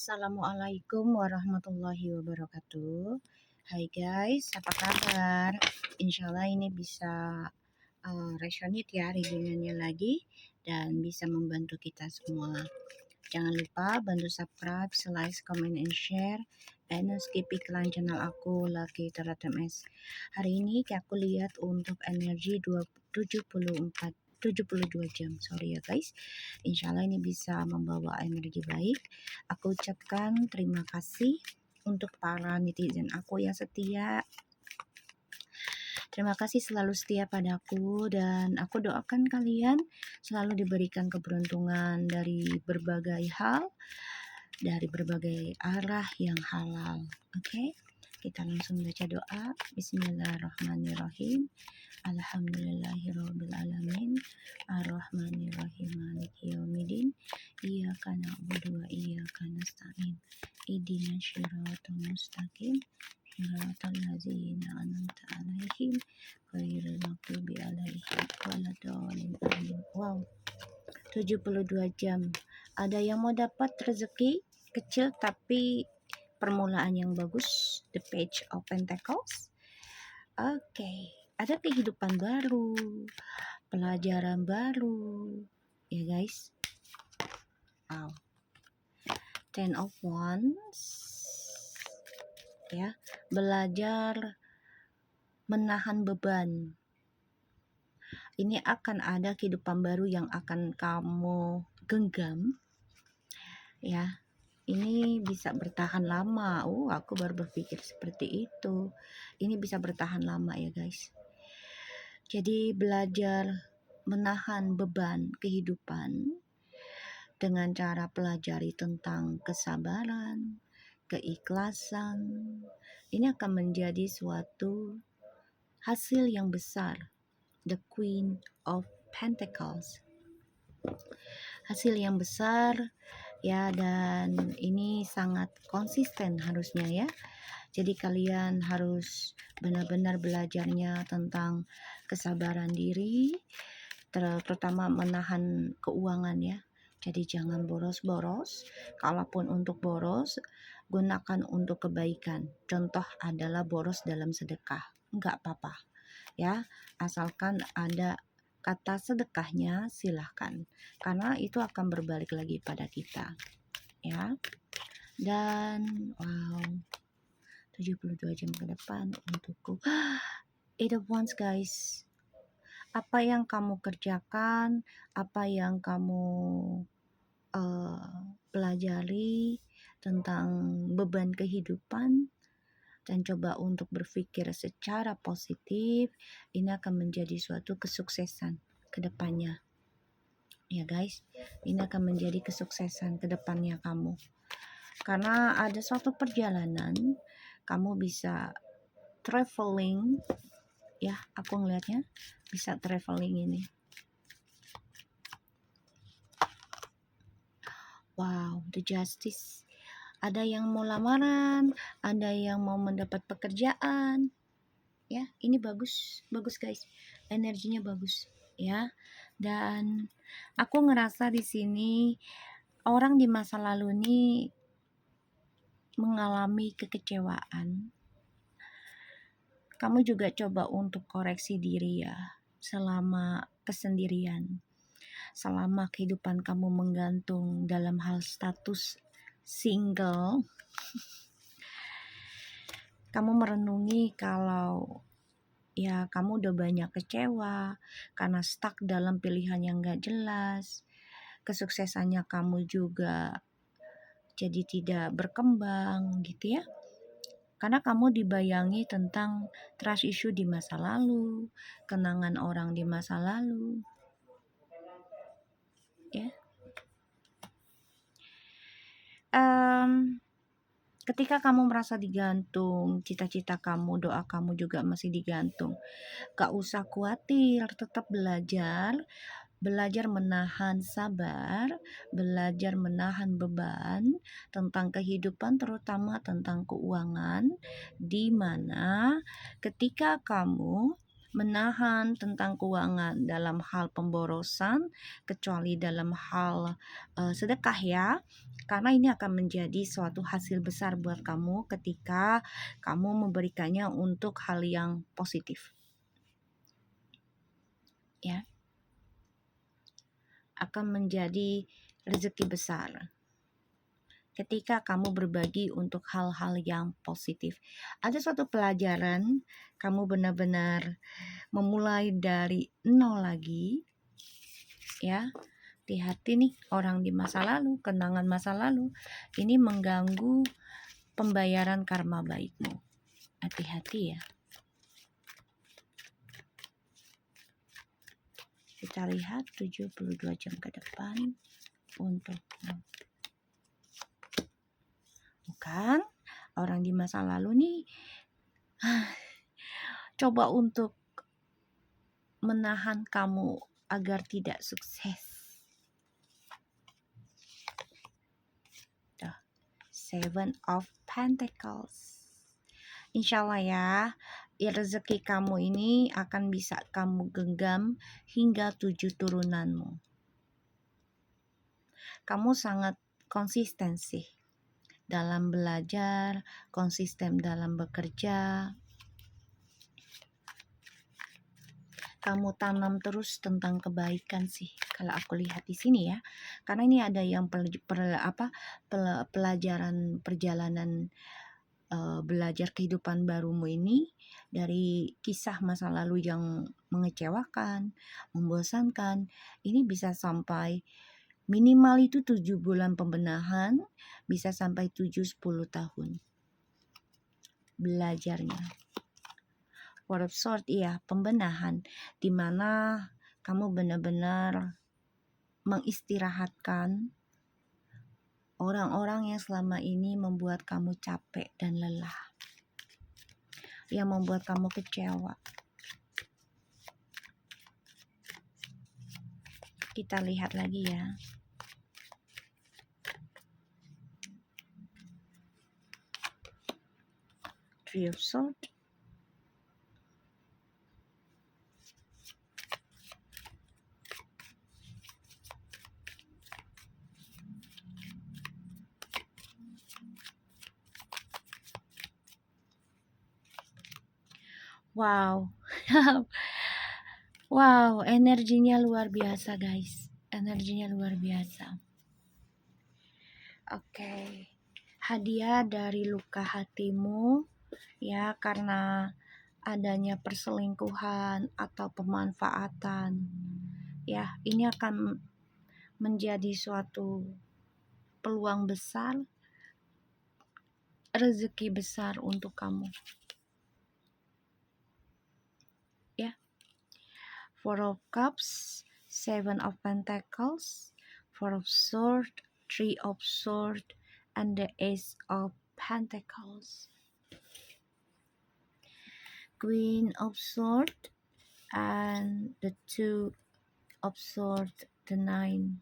Assalamualaikum warahmatullahi wabarakatuh. Hai guys, apa kabar? Insya Allah ini bisa resonate ya readingannya lagi dan bisa membantu kita semua. Jangan lupa bantu subscribe, like, comment, and share. Dan skip iklan channel aku Lucky Tarot MS. Hari ini aku lihat untuk energi 72 jam. Sorry ya guys. Insya Allah ini bisa membawa energi baik. Aku ucapkan terima kasih untuk para netizen aku yang setia. Terima kasih selalu setia padaku dan aku doakan kalian selalu diberikan keberuntungan dari berbagai hal, dari berbagai arah yang halal. Oke, kita langsung baca doa. Bismillahirrahmanirrahim. Alhamdulillahirrabbilalamin. Ar-Rahmanirrahim. Maliki yaumiddin. Iyyaka na'budu wa iyyaka nasta'in. Ihdinas siratal mustaqim. Siratal ladzina an'amta 'alaihim ghairil maghdubi 'alaihim waladdallin. Amin. Wow, 72 jam. Ada yang mau dapat rezeki kecil tapi permulaan yang bagus. The Page of Pentacles. Oke, ada kehidupan baru, pelajaran baru, ya guys. Wow. Ten of Wands, ya, belajar menahan beban. Ini akan ada kehidupan baru yang akan kamu genggam, ya. Ini bisa bertahan lama. Aku baru berpikir seperti itu. Ini bisa bertahan lama ya guys. Jadi belajar menahan beban kehidupan dengan cara pelajari tentang kesabaran, keikhlasan. Ini akan menjadi suatu hasil yang besar. The Queen of Pentacles. Hasil yang besar ya, dan ini sangat konsisten harusnya ya. Jadi kalian harus benar-benar belajarnya tentang kesabaran diri, terutama menahan keuangan ya. Jadi jangan boros-boros. Kalaupun untuk boros, gunakan untuk kebaikan. Contoh adalah boros dalam sedekah. Enggak apa-apa ya, asalkan ada kata sedekahnya, silahkan, karena itu akan berbalik lagi pada kita ya. Dan wow, 72 jam ke depan untukku. Eight of Wands guys. Apa yang kamu kerjakan, apa yang kamu pelajari tentang beban kehidupan, dan coba untuk berpikir secara positif, ini akan menjadi suatu kesuksesan ke depannya. Ya guys, ini akan menjadi kesuksesan ke depannya kamu. Karena ada suatu perjalanan, kamu bisa traveling, ya aku ngelihatnya bisa traveling ini. Wow, the Justice. Ada yang mau lamaran, ada yang mau mendapat pekerjaan. Ya, ini bagus guys. Energinya bagus ya. Dan aku ngerasa di sini orang di masa lalu ini mengalami kekecewaan. Kamu juga coba untuk koreksi diri ya, selama kesendirian. Selama kehidupan kamu menggantung dalam hal status single, kamu merenungi kalau ya kamu udah banyak kecewa karena stuck dalam pilihan yang gak jelas. Kesuksesannya kamu juga jadi tidak berkembang gitu ya. Karena kamu dibayangi tentang trust issue di masa lalu, kenangan orang di masa lalu. Ya. Ketika kamu merasa digantung, cita-cita kamu, doa kamu juga masih digantung. Gak usah khawatir, tetap belajar menahan sabar, belajar menahan beban tentang kehidupan, terutama tentang keuangan, di mana ketika kamu menahan tentang keuangan dalam hal pemborosan, kecuali dalam hal sedekah ya, karena ini akan menjadi suatu hasil besar buat kamu ketika kamu memberikannya untuk hal yang positif. Ya, akan menjadi rezeki besar ketika kamu berbagi untuk hal-hal yang positif. Ada suatu pelajaran, kamu benar-benar memulai dari nol lagi, ya. Hati-hati nih, orang di masa lalu, kenangan masa lalu, ini mengganggu pembayaran karma baikmu. Hati-hati ya. Kita lihat 72 jam ke depan untukmu. Bukan, orang di masa lalu nih coba untuk menahan kamu agar tidak sukses. Seven of Pentacles. Insya Allah ya, rezeki kamu ini akan bisa kamu genggam hingga 7 turunanmu. Kamu sangat konsisten sih dalam belajar, konsisten dalam bekerja. Kamu tanam terus tentang kebaikan sih kalau aku lihat di sini ya, karena ini ada yang pelajaran perjalanan belajar kehidupan barumu ini dari kisah masa lalu yang mengecewakan, membosankan. Ini bisa sampai minimal itu 7 bulan pembenahan, bisa sampai 7-10 tahun belajarnya. Four of Swords, iya, pembenahan, dimana kamu benar-benar mengistirahatkan orang-orang yang selama ini membuat kamu capek dan lelah, yang membuat kamu kecewa. Kita lihat lagi ya. Three of Swords. Wow. Wow, energinya luar biasa guys. Energinya luar biasa. Oke. Hadiah dari luka hatimu ya, karena adanya perselingkuhan atau pemanfaatan. Ya, ini akan menjadi suatu peluang besar, rezeki besar untuk kamu. Ya. Four of Cups, Seven of Pentacles, Four of Swords, Three of Swords, and the Ace of Pentacles. Queen of Swords and the Two of Swords, the Nine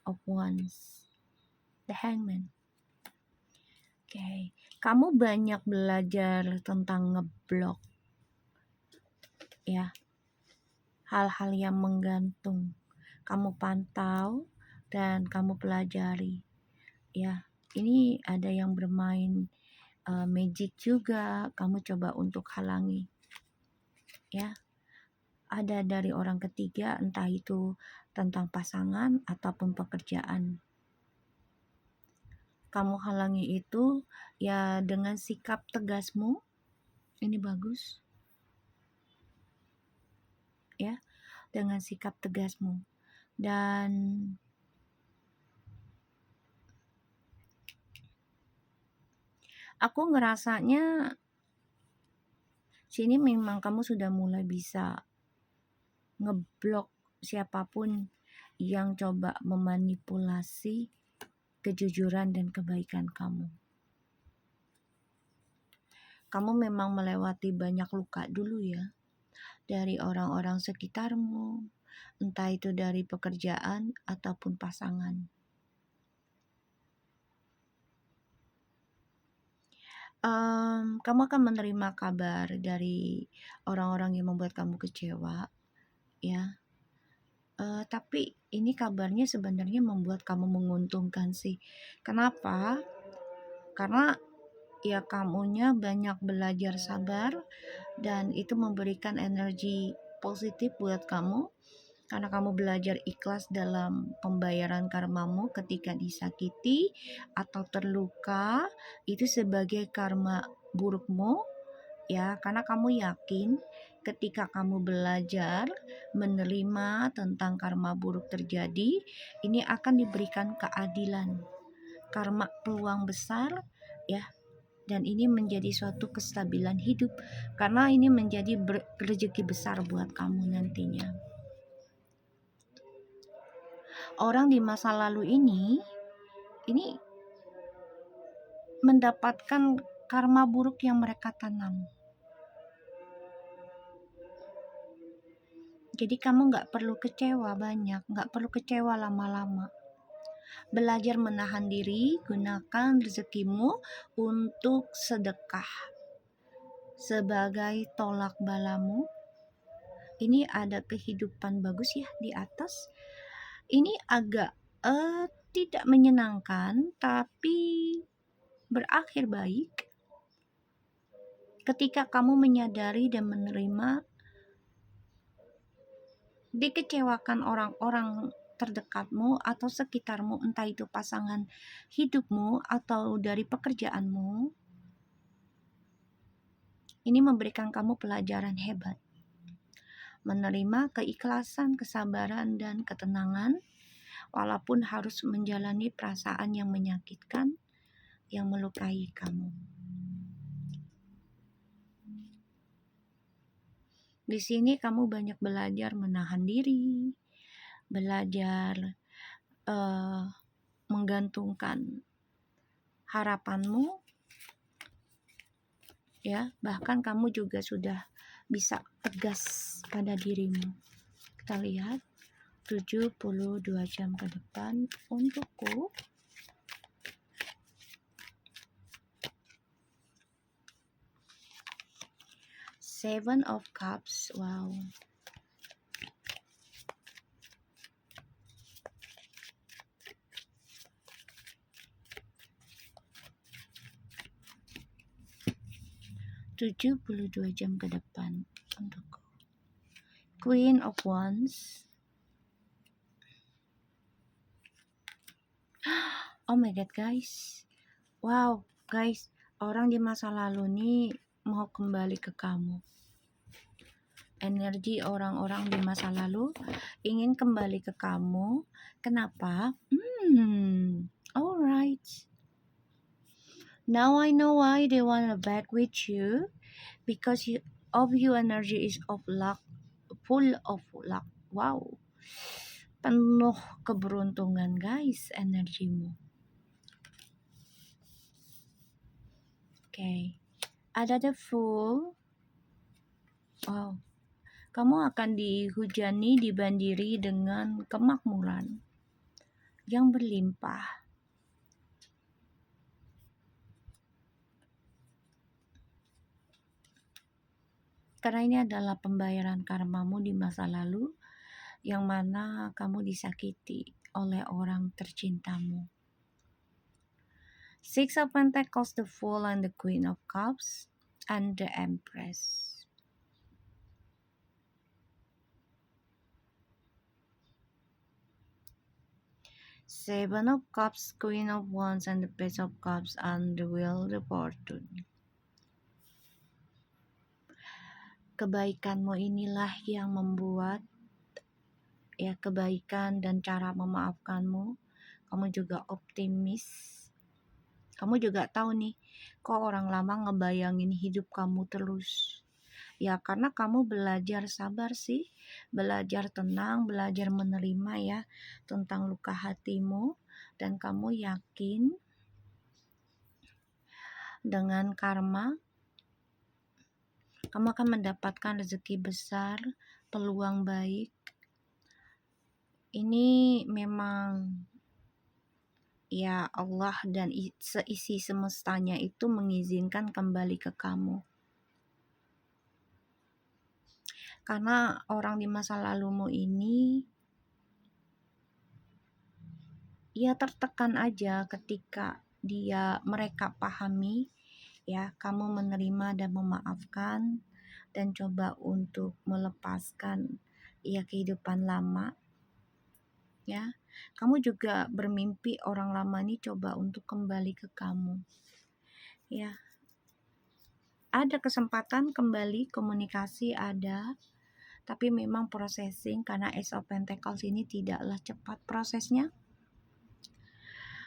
of Wands, the Hangman. Oke, kamu banyak belajar tentang ngeblok ya, hal-hal yang menggantung kamu pantau dan kamu pelajari ya. Ini ada yang bermain magic juga, kamu coba untuk halangi ya. Ada dari orang ketiga, entah itu tentang pasangan ataupun pekerjaan. Kamu halangi itu ya dengan sikap tegasmu. Ini bagus ya, dengan sikap tegasmu. Dan aku ngerasanya sini memang kamu sudah mulai bisa ngeblok siapapun yang coba memanipulasi kejujuran dan kebaikan kamu. Kamu memang melewati banyak luka dulu ya, dari orang-orang sekitarmu, entah itu dari pekerjaan ataupun pasangan. kamu akan menerima kabar dari orang-orang yang membuat kamu kecewa, ya. Tapi ini kabarnya sebenarnya membuat kamu menguntungkan sih. Kenapa? Karena ya kamunya banyak belajar sabar dan itu memberikan energi positif buat kamu karena kamu belajar ikhlas dalam pembayaran karmamu ketika disakiti atau terluka. Itu sebagai karma burukmu, ya, karena kamu yakin ketika kamu belajar menerima tentang karma buruk terjadi, ini akan diberikan keadilan, karma peluang besar, ya, dan ini menjadi suatu kestabilan hidup karena ini menjadi rezeki besar buat kamu nantinya. Orang di masa lalu ini mendapatkan karma buruk yang mereka tanam. Jadi kamu gak perlu kecewa banyak, gak perlu kecewa lama-lama. Belajar menahan diri, gunakan rezekimu untuk sedekah sebagai tolak balamu. Ini ada kehidupan bagus ya di atas. Ini agak tidak menyenangkan, tapi berakhir baik ketika kamu menyadari dan menerima dikecewakan orang-orang terdekatmu atau sekitarmu, entah itu pasangan hidupmu atau dari pekerjaanmu. Ini memberikan kamu pelajaran hebat. Menerima keikhlasan, kesabaran, dan ketenangan walaupun harus menjalani perasaan yang menyakitkan, yang melukai kamu. Di sini kamu banyak belajar menahan diri, belajar menggantungkan harapanmu, ya, bahkan kamu juga sudah bisa tegas pada dirimu. Kita lihat 72 jam ke depan untukku. Seven of Cups, wow. Tujuh 72 jam ke depan untukku. Queen of Wands. Oh my god guys, wow guys, orang di masa lalu nih mau kembali ke kamu. Energi orang-orang di masa lalu ingin kembali ke kamu. Kenapa? Alright. Now I know why they wanna back with you, because of your energy is of luck, full of luck. Wow, penuh keberuntungan guys energimu. Oke, ada the Fool. Wow, kamu akan dihujani, dibandiri dengan kemakmuran yang berlimpah. Karena ini adalah pembayaran karmamu di masa lalu, yang mana kamu disakiti oleh orang tercintamu. Six of Pentacles, the Fool, and the Queen of Cups, and the Empress. Seven of Cups, Queen of Wands, and the Page of Cups, and the Wheel of Fortune. Kebaikanmu inilah yang membuat, ya, kebaikan dan cara memaafkanmu. Kamu juga optimis. Kamu juga tahu nih, kok orang lama ngebayangin hidup kamu terus. Ya karena kamu belajar sabar sih, belajar tenang, belajar menerima ya tentang luka hatimu, dan kamu yakin dengan karma kamu akan mendapatkan rezeki besar, peluang baik. Ini memang ya Allah dan seisi semestanya itu mengizinkan kembali ke kamu. Karena orang di masa lalumu ini, ya tertekan aja ketika mereka pahami, ya kamu menerima dan memaafkan dan coba untuk melepaskan ya kehidupan lama. Ya, kamu juga bermimpi orang lama ini coba untuk kembali ke kamu. Ya, ada kesempatan kembali komunikasi ada, tapi memang processing karena Ace of Pentacles ini tidaklah cepat prosesnya.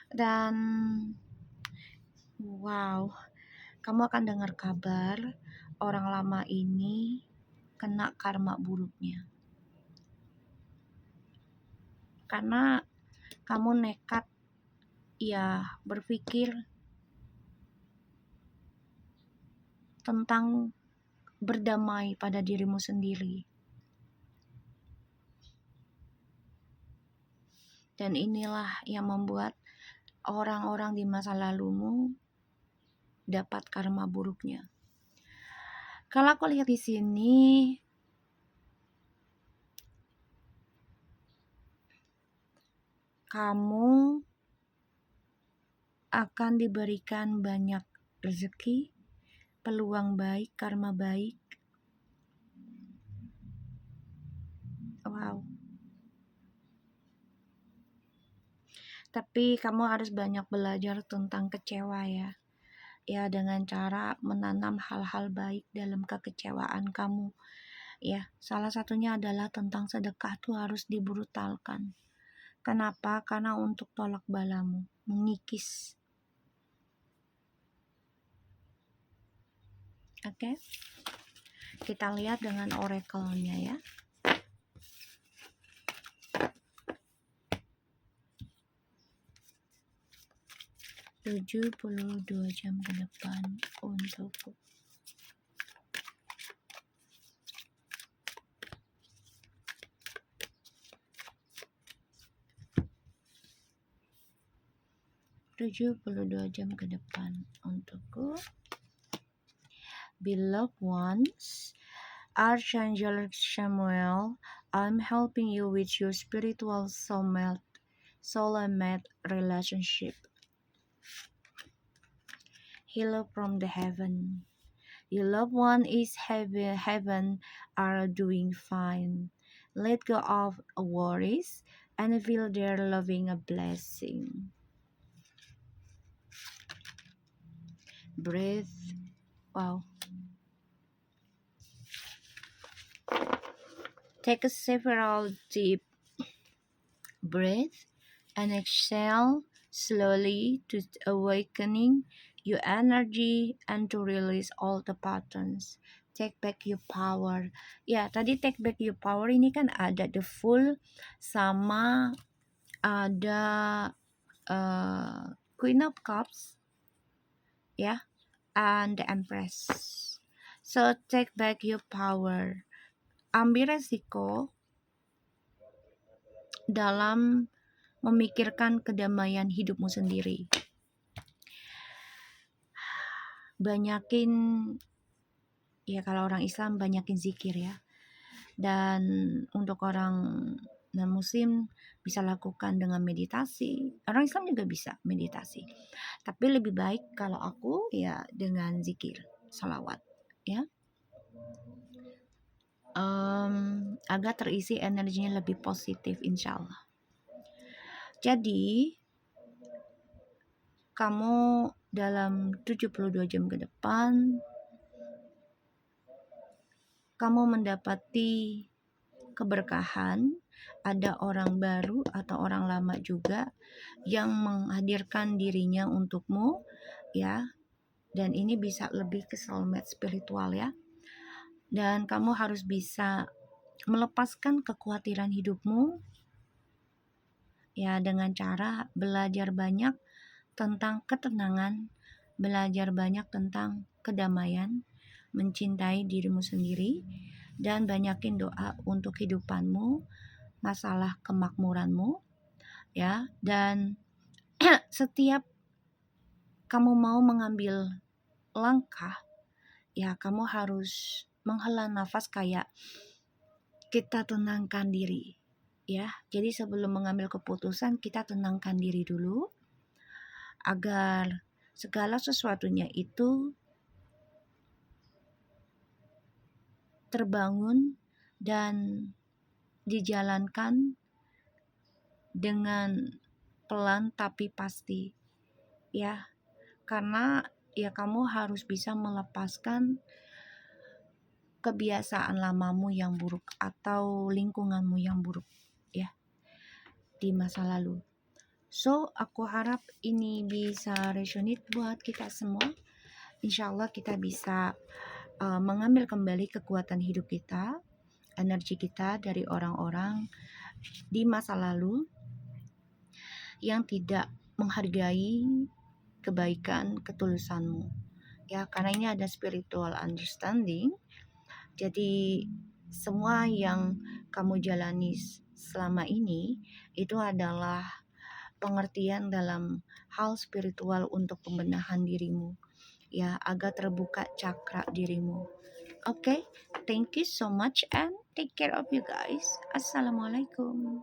Dan wow, kamu akan dengar kabar orang lama ini kena karma buruknya. Karena kamu nekat ya berpikir tentang berdamai pada dirimu sendiri. Dan inilah yang membuat orang-orang di masa lalumu dapat karma buruknya. Kalau aku lihat di sini, kamu akan diberikan banyak rezeki, peluang baik, karma baik. Wow. Tapi kamu harus banyak belajar tentang kecewa ya. Ya, dengan cara menanam hal-hal baik dalam kekecewaan kamu. Ya, salah satunya adalah tentang sedekah tuh harus dibrutalkan. Kenapa? Karena untuk tolak balamu, mengikis. Oke? Kita lihat dengan oracle-nya ya. 72 jam ke depan untukku. jam ke depan untukku. Beloved ones, Archangel Samuel, I'm helping you with your spiritual soulmate relationship. Hello from the heaven. Your loved one is heaven are doing fine. Let go of worries and feel their loving a blessing. Breathe. Wow. Take a several deep breath and exhale slowly to awakening your energy and to release all the patterns. Take back your power. Ya, tadi take back your power ini kan ada the full sama ada Queen of Cups ya, and the Empress. So take back your power. Ambil resiko dalam memikirkan kedamaian hidupmu sendiri. Banyakin, ya kalau orang Islam banyakin zikir ya. Dan untuk orang non-muslim bisa lakukan dengan meditasi. Orang Islam juga bisa meditasi. Tapi lebih baik kalau aku ya dengan zikir, salawat ya. Agar terisi energinya lebih positif insya Allah. Jadi kamu dalam 72 jam ke depan kamu mendapati keberkahan, ada orang baru atau orang lama juga yang menghadirkan dirinya untukmu ya. Dan ini bisa lebih ke soulmate spiritual ya. Dan kamu harus bisa melepaskan kekhawatiran hidupmu ya dengan cara belajar banyak tentang ketenangan, belajar banyak tentang kedamaian, mencintai dirimu sendiri, dan banyakin doa untuk kehidupanmu, masalah kemakmuranmu ya. Dan setiap kamu mau mengambil langkah, ya kamu harus menghela nafas, kayak kita tenangkan diri. Ya, jadi sebelum mengambil keputusan kita tenangkan diri dulu agar segala sesuatunya itu terbangun dan dijalankan dengan pelan tapi pasti, ya. Karena ya kamu harus bisa melepaskan kebiasaan lamamu yang buruk atau lingkunganmu yang buruk, ya, di masa lalu. So, aku harap ini bisa resonate buat kita semua. Insya Allah kita bisa mengambil kembali kekuatan hidup kita, energi kita dari orang-orang di masa lalu yang tidak menghargai kebaikan, ketulusanmu. Ya, karena ini ada spiritual understanding. Jadi semua yang kamu jalani selama ini itu adalah pengertian dalam hal spiritual untuk pembenahan dirimu, ya, agar terbuka cakra dirimu. Oke, thank you so much and take care of you guys. Assalamualaikum.